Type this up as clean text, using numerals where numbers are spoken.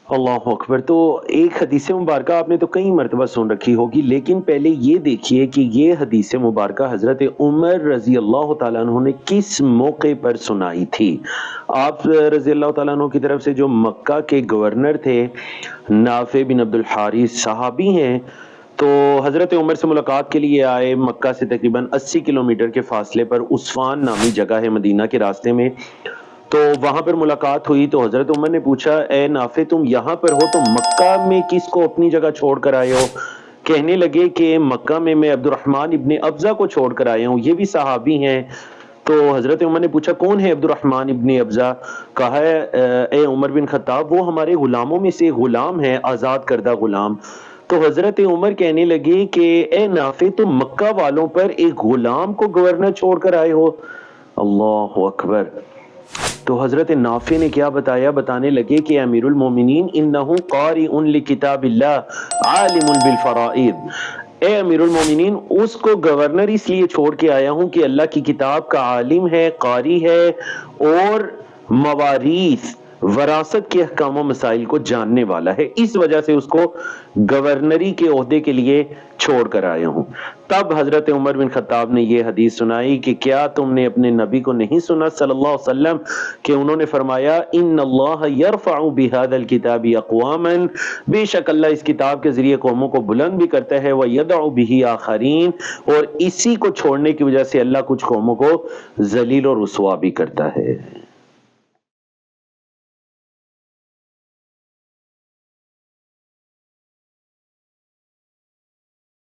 اللہ اکبر۔ تو ایک حدیث مبارکہ آپ نے تو کئی مرتبہ سن رکھی ہوگی، لیکن پہلے یہ دیکھیے کہ یہ حدیث مبارکہ حضرت عمر رضی اللہ تعالیٰ عنہ نے کس موقع پر سنائی تھی۔ آپ رضی اللہ تعالیٰ عنہ کی طرف سے جو مکہ کے گورنر تھے نافع بن عبد الحارث صحابی ہیں، تو حضرت عمر سے ملاقات کے لیے آئے، مکہ سے تقریباً 80 کلومیٹر کے فاصلے پر عسفان نامی جگہ ہے مدینہ کے راستے میں، تو وہاں پر ملاقات ہوئی تو حضرت عمر نے پوچھا اے نافع تم یہاں پر ہو تو مکہ میں کس کو اپنی جگہ چھوڑ کر آئے ہو؟ کہنے لگے کہ مکہ میں عبد الرحمن ابن ابزہ کو چھوڑ کر آیا ہوں، یہ بھی صحابی ہیں۔ تو حضرت عمر نے پوچھا کون ہے عبد الرحمن ابن ابزہ؟ کہا ہے اے عمر بن خطاب وہ ہمارے غلاموں میں سے غلام ہے، آزاد کردہ غلام۔ تو حضرت عمر کہنے لگے کہ اے نافع تم مکہ والوں پر ایک غلام کو گورنر چھوڑ کر آئے ہو؟ اللہ اکبر۔ تو حضرت نافع نے کیا بتایا؟ بتانے لگے کہ امیر المومنین انہو قارئ لکتاب اللہ عالم بالفرائض، اے امیر المومنین اس کو گورنر اس لیے چھوڑ کے آیا ہوں کہ اللہ کی کتاب کا عالم ہے، قاری ہے، اور مواریث وراثت کے احکام و مسائل کو جاننے والا ہے، اس وجہ سے اس کو گورنری کے عہدے کے لیے چھوڑ کر آیا ہوں۔ تب حضرت عمر بن خطاب نے یہ حدیث سنائی کہ کیا تم نے اپنے نبی کو نہیں سنا صلی اللہ علیہ وسلم کہ انہوں نے فرمایا ان اللہ یرفع بہذا الکتاب اقواما، بے شک اللہ اس کتاب کے ذریعے قوموں کو بلند بھی کرتا ہے، ویدع بہ آخرین، اور اسی کو چھوڑنے کی وجہ سے اللہ کچھ قوموں کو ذلیل اور رسوا بھی کرتا ہے۔